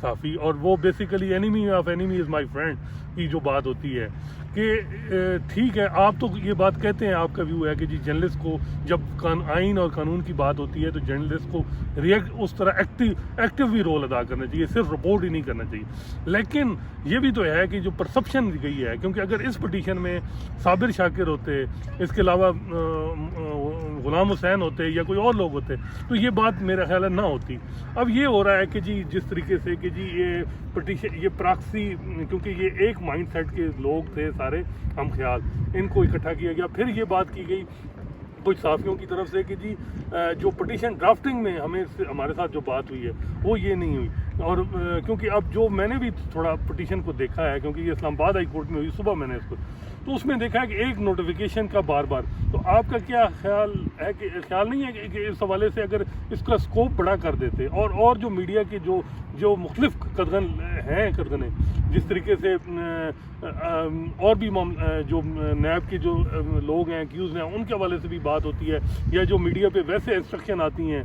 صحافی, اور وہ basically enemy of enemy is my friend کی جو بات ہوتی ہے کہ ٹھیک ہے آپ تو یہ بات کہتے ہیں, آپ کا ویو ہے کہ جی جرنلسٹ کو جب آئین اور قانون کی بات ہوتی ہے تو جرنلسٹ کو ریئیکٹ اس طرح ایکٹیو بھی رول ادا کرنا چاہیے, صرف رپورٹ ہی نہیں کرنا چاہیے. لیکن یہ بھی تو ہے کہ جو پرسپشن گئی ہے, کیونکہ اگر اس پٹیشن میں صابر شاکر ہوتے, اس کے علاوہ غلام حسین ہوتے یا کوئی اور لوگ ہوتے تو یہ بات میرا خیال ہے نہ ہوتی. اب یہ ہو رہا ہے کہ جی جس طریقے سے کہ جی یہ پٹیشن, یہ پراکسی, کیونکہ یہ ایک مائنڈ سیٹ کے لوگ تھے سارے ہم خیال, ان کو اکٹھا کیا گیا. پھر یہ بات کی گئی کچھ صحافیوں کی طرف سے کہ جی جو پٹیشن ڈرافٹنگ میں ہمارے ساتھ جو بات ہوئی ہے وہ یہ نہیں ہوئی. اور کیونکہ اب جو میں نے بھی تھوڑا پٹیشن کو دیکھا ہے, کیونکہ یہ اسلام آباد ہائی کورٹ میں ہوئی صبح میں نے اس کو, تو اس میں دیکھا ہے کہ ایک نوٹیفیکیشن کا بار بار. تو آپ کا کیا خیال ہے, کہ خیال نہیں ہے کہ اس حوالے سے اگر اس کا اسکوپ بڑا کر دیتے, اور جو میڈیا کے جو مختلف قدغنیں جس طریقے سے اور بھی جو نیب کے جو لوگ ہیں ایکیوز ہیں ان کے حوالے سے بھی بات ہوتی ہے, یا جو میڈیا پہ ویسے انسٹرکشن آتی ہیں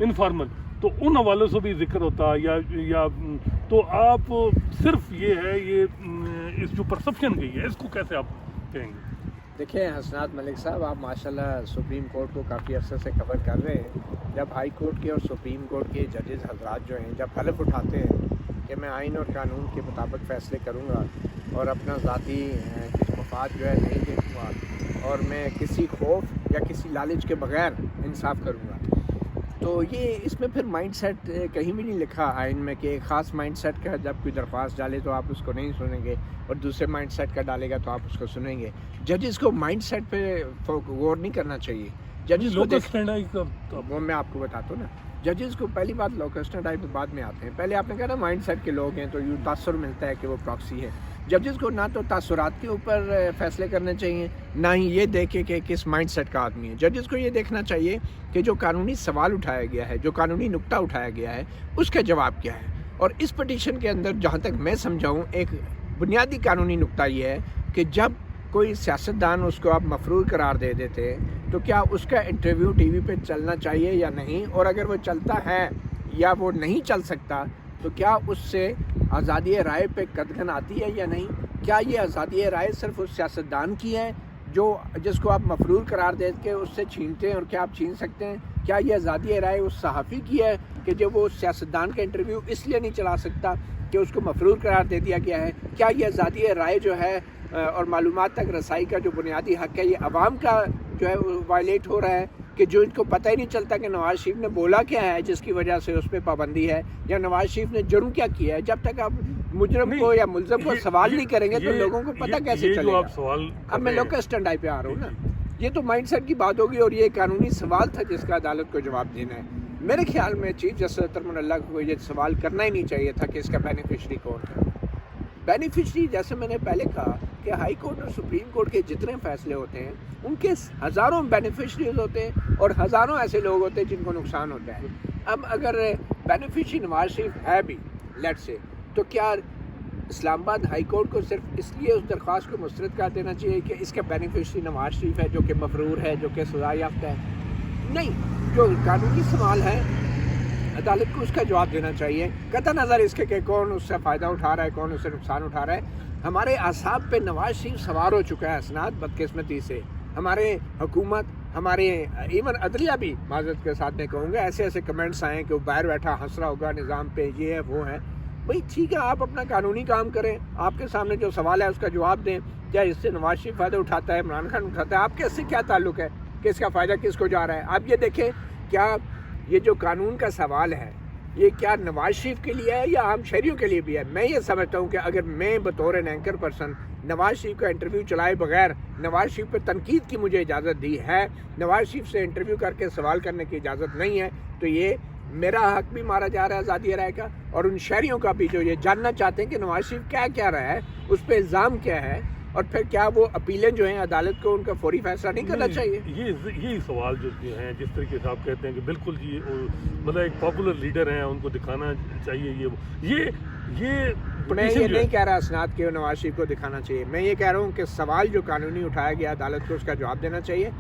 انفارمل, تو ان حوالوں سے بھی ذکر ہوتا یا تو آپ صرف یہ ہے یہ اس جو پرسپشن گئی ہے اس کو کیسے آپ کہیں گے؟ دیکھیں حسنات ملک صاحب, آپ ماشاءاللہ سپریم کورٹ کو کافی عرصے سے کور کر رہے ہیں. جب ہائی کورٹ کے اور سپریم کورٹ کے ججز حضرات جو ہیں جب حلف اٹھاتے ہیں کہ میں آئین اور قانون کے مطابق فیصلے کروں گا اور اپنا ذاتی مفاد جو ہے نہیں دیکھوں گا اور میں کسی خوف یا کسی لالچ کے بغیر انصاف کروں گا, تو یہ اس میں پھر مائنڈ سیٹ کہیں بھی نہیں لکھا آئین میں کہ ایک خاص مائنڈ سیٹ کا جب کوئی درخواست ڈالے تو آپ اس کو نہیں سنیں گے اور دوسرے مائنڈ سیٹ کا ڈالے گا تو آپ اس کو سنیں گے. ججز کو مائنڈ سیٹ پہ غور نہیں کرنا چاہیے. ججز کو وہ میں آپ کو بتاتا ہوں نا, ججز کو پہلی بات لوکس ٹائپ بعد میں آتے ہیں. پہلے آپ نے کہا نا مائنڈ سیٹ کے لوگ ہیں تو یہ تاثر ملتا ہے کہ وہ پراکسی ہے. ججز کو نہ تو تاثرات کے اوپر فیصلے کرنے چاہیے, نہ ہی یہ دیکھے کہ کس مائنڈ سیٹ کا آدمی ہے. ججز کو یہ دیکھنا چاہیے کہ جو قانونی سوال اٹھایا گیا ہے, جو قانونی نکتہ اٹھایا گیا ہے, اس کا جواب کیا ہے. اور اس پٹیشن کے اندر جہاں تک میں سمجھاؤں ایک بنیادی قانونی نکتہ یہ ہے کہ جب کوئی سیاستدان اس کو آپ مفرور قرار دے دیتے تو کیا اس کا انٹرویو ٹی وی پہ چلنا چاہیے یا نہیں, اور اگر وہ چلتا ہے یا وہ نہیں چل سکتا تو کیا اس سے آزادی رائے پہ قدغن آتی ہے یا نہیں. کیا یہ آزادی رائے صرف اس سیاستدان کی ہے جس کو آپ مفرور قرار دے کے اس سے چھینتے ہیں, اور کیا آپ چھین سکتے ہیں؟ کیا یہ آزادی رائے اس صحافی کی ہے کہ جب وہ سیاستدان کا انٹرویو اس لیے نہیں چلا سکتا کہ اس کو مفرور قرار دے دیا گیا ہے؟ کیا یہ آزادی رائے جو ہے اور معلومات تک رسائی کا جو بنیادی حق ہے یہ عوام کا جو ہے وائلیٹ ہو رہا ہے کہ جو ان کو پتہ ہی نہیں چلتا کہ نواز شریف نے بولا کیا ہے جس کی وجہ سے اس پہ پابندی ہے, یا نواز شریف نے جرم کیا کیا ہے؟ جب تک آپ مجرم کو یا ملزم کو سوال نہیں کریں گے تو لوگوں کو پتہ کیسے چلے گا؟ اب میں لوکل اسٹینڈ آئی پہ آ رہا ہوں نا, یہ تو مائنڈ سیٹ کی بات ہوگی, اور یہ قانونی سوال تھا جس کا عدالت کو جواب دینا ہے. میرے خیال میں چیف جسٹس اطہر اللہ کو یہ سوال کرنا ہی نہیں چاہیے تھا کہ اس کا بینیفیشری کون ہے. بینیفیشری جیسے میں نے پہلے کہا کہ ہائی کورٹ اور سپریم کورٹ کے جتنے فیصلے ہوتے ہیں ان کے ہزاروں بینیفیشریز ہوتے ہیں اور ہزاروں ایسے لوگ ہوتے ہیں جن کو نقصان ہوتا ہے. اب اگر بینیفیشری نواز شریف ہے بھی لیٹ سے, تو کیا اسلام آباد ہائی کورٹ کو صرف اس لیے اس درخواست کو مسترد کر دینا چاہیے کہ اس کا بینیفیشری نواز شریف ہے جو کہ مفرور ہے, جو کہ سزا یافتہ ہے؟ نہیں, جو قانونی سوال ہے عدالت کو اس کا جواب دینا چاہیے, قطع نظر اس کے کہ کون اس سے فائدہ اٹھا رہا ہے, کون اس سے نقصان اٹھا رہا ہے. ہمارے اعصاب پہ نواز شریف سوار ہو چکا ہے اسناد بدقسمتی سے. ہمارے حکومت, ہمارے ایون عدلیہ بھی معذرت کے ساتھ میں کہوں گا, ایسے کمنٹس آئے کہ وہ باہر بیٹھا ہنس رہا ہوگا نظام پہ, یہ ہے وہ ہے. بھائی ٹھیک ہے, آپ اپنا قانونی کام کریں, آپ کے سامنے جو سوال ہے اس کا جواب دیں. کیا اس سے نواز شریف فائدہ اٹھاتا ہے, عمران خان اٹھاتا ہے, آپ کے اس سے کیا تعلق ہے کہ اس کا فائدہ کس کو جا رہا ہے؟ آپ یہ دیکھیں کیا یہ جو قانون کا سوال ہے یہ کیا نواز شریف کے لیے ہے یا عام شہریوں کے لیے بھی ہے؟ میں یہ سمجھتا ہوں کہ اگر میں بطور N anchor person Nawaz Sharif کا انٹرویو چلائے بغیر نواز شریف پہ تنقید کی مجھے اجازت دی ہے, نواز شریف سے انٹرویو کر کے سوال کرنے کی اجازت نہیں ہے, تو یہ میرا حق بھی مارا جا رہا ہے آزادی رائے کا, اور ان شہریوں کا بھی جو یہ جاننا چاہتے ہیں کہ نواز شریف کیا رہا ہے, اس پہ الزام کیا ہے, اور پھر کیا وہ اپیلیں جو ہیں عدالت کو ان کا فوری فیصلہ نہیں کرنا چاہیے؟ یہی سوال جو ہیں جس طریقے سے آپ کہتے ہیں کہ بالکل جی مطلب ایک پاپولر لیڈر ہیں, ان کو دکھانا چاہیے یہ میں یہ نہیں کہہ رہا اسناد کہ نواز شریف کو دکھانا چاہیے, میں یہ کہہ رہا ہوں کہ سوال جو قانونی اٹھایا گیا عدالت کو اس کا جواب دینا چاہیے.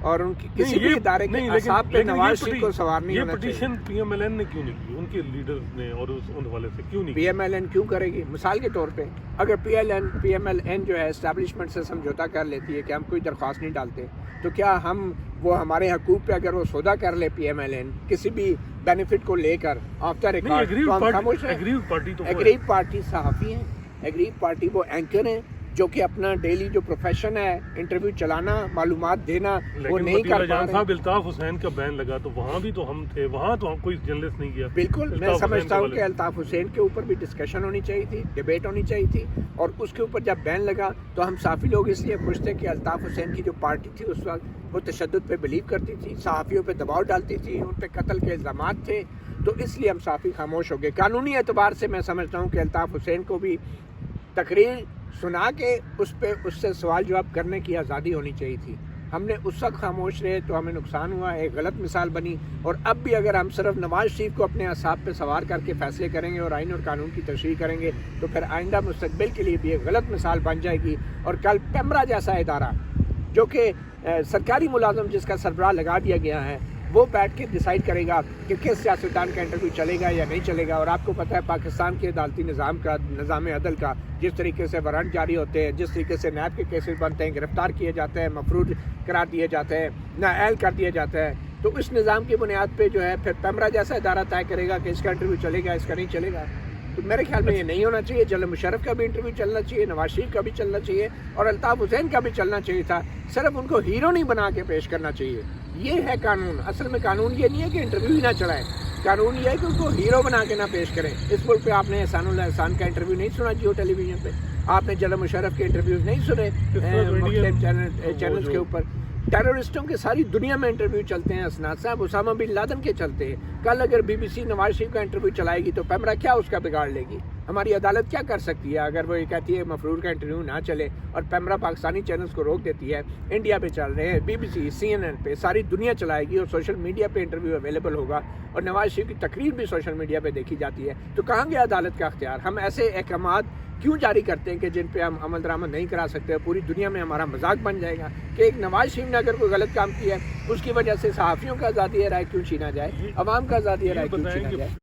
اور ان کی کسی بھی ادارے کے اعصاب پہ نواز شریف کو سوار نہیں ہونا چاہیے. یہ petition P M L N نے کیوں نہیں کی, ان کے لیڈرز نے, اور ان حوالے سے کیوں نہیں کی؟ پی ایم ایل این کیوں کرے گی؟ مثال کے طور پہ اگر پی ایم ایل این جو ہے اسٹیبلشمنٹ سے سمجھوتا کر لیتی ہے کہ ہم کوئی درخواست نہیں ڈالتے, تو کیا ہم وہ ہمارے حقوق پہ اگر وہ سودا کر لے پی ایم ایل این کسی بھی بینیفٹ کو لے کر آف دا ریکارڈ, تو ہم خاموش ہیں؟ ایگریو پارٹی صحافی ہیں, ایگریو پارٹی وہ اینکر ہیں جو کہ اپنا ڈیلی جو پروفیشن ہے انٹرویو چلانا, معلومات دینا, وہ نہیں کر پا رہے. صاحب الطاف حسین کا بین لگا تو وہاں بھی تو ہم تھے, وہاں تو کوئی جرنلسٹ نہیں گیا. بالکل, میں سمجھتا ہوں کہ الطاف حسین کے اوپر بھی ڈسکشن ہونی چاہیے تھی, ڈیبیٹ ہونی چاہیے تھی, اور اس کے اوپر جب بین لگا تو ہم صحافی لوگ اس لیے خوش تھے کہ الطاف حسین کی جو پارٹی تھی اس وقت وہ تشدد پہ بلیو کرتی تھی, صحافیوں پہ دباؤ ڈالتی تھی, ان پہ قتل کے الزامات تھے, تو اس لیے ہم صحافی خاموش ہو گئے. قانونی اعتبار سے میں سمجھتا ہوں کہ الطاف حسین کو بھی تقریر سنا کے اس سے سوال جواب کرنے کی آزادی ہونی چاہیے تھی. ہم نے اس وقت خاموش رہے تو ہمیں نقصان ہوا, ایک غلط مثال بنی. اور اب بھی اگر ہم صرف نواز شریف کو اپنے اعصاب پہ سوار کر کے فیصلے کریں گے اور آئین اور قانون کی تشریح کریں گے تو پھر آئندہ مستقبل کے لیے بھی ایک غلط مثال بن جائے گی. اور کل پیمرا جیسا ادارہ جو کہ سرکاری ملازم جس کا سربراہ لگا دیا گیا ہے, وہ بیٹھ کے ڈیسائیڈ کرے گا کہ کس سیاستدان کا انٹرویو چلے گا یا نہیں چلے گا. اور آپ کو پتہ ہے پاکستان کے عدالتی نظام عدل کا جس طریقے سے وارنٹ جاری ہوتے ہیں, جس طریقے سے نیب کے کیسز بنتے ہیں, گرفتار کیے جاتے ہیں, مفرور قرار دیے جاتے ہیں, نااہل کر دیا جاتا ہے, تو اس نظام کی بنیاد پہ جو ہے پھر پیمرا جیسا ادارہ طے کرے گا کہ اس کا انٹرویو چلے گا, اس کا نہیں چلے گا. تو میرے خیال میں یہ نہیں ہونا چاہیے. جنرل مشرف کا بھی انٹرویو چلنا چاہیے, نواز شریف کا بھی چلنا چاہیے, اور الطاف حسین کا بھی چلنا چاہیے تھا. صرف ان کو ہیرو نہیں بنا کے پیش کرنا چاہیے. یہ ہے قانون. اصل میں قانون یہ نہیں ہے کہ انٹرویو ہی نہ چلائیں, قانون یہ ہے کہ ان کو ہیرو بنا کے نہ پیش کریں. اس ملک پہ آپ نے احسان اللہ احسان کا انٹرویو نہیں سنا جیو ٹیلی ویژن پہ, آپ نے جنرل مشرف کے انٹرویوز نہیں سنے مختلف چینلز کے اوپر. ٹیررسٹوں کے ساری دنیا میں انٹرویو چلتے ہیں. اسناد صاحب اسامہ بن لادن کے چلتے ہیں. کل اگر بی بی سی نواز شریف کا انٹرویو چلائے گی تو پیمرا کیا اس کا بگاڑ لے گی؟ ہماری عدالت کیا کر سکتی ہے اگر وہ یہ کہتی ہے مفرور کا انٹرویو نہ چلے اور پیمرا پاکستانی چینلز کو روک دیتی ہے؟ انڈیا پہ چل رہے ہیں, B B C, C N N پہ, ساری دنیا چلائے گی, اور سوشل میڈیا پہ انٹرویو اویلیبل ہوگا, اور نواز شریف کی تقریر بھی سوشل میڈیا پہ دیکھی جاتی ہے. تو کہاں گیا عدالت کا اختیار؟ ہم ایسے احکامات کیوں جاری کرتے ہیں کہ جن پہ ہم عمل درآمد نہیں کرا سکتے؟ پوری دنیا میں ہمارا مذاق بن جائے گا کہ ایک نواز شریف نے اگر کوئی غلط کام کیا ہے اس کی وجہ سے صحافیوں کا آزادی رائے کیوں چھینا جائے, عوام کا آزادی رائے کیوں چھینا جائے.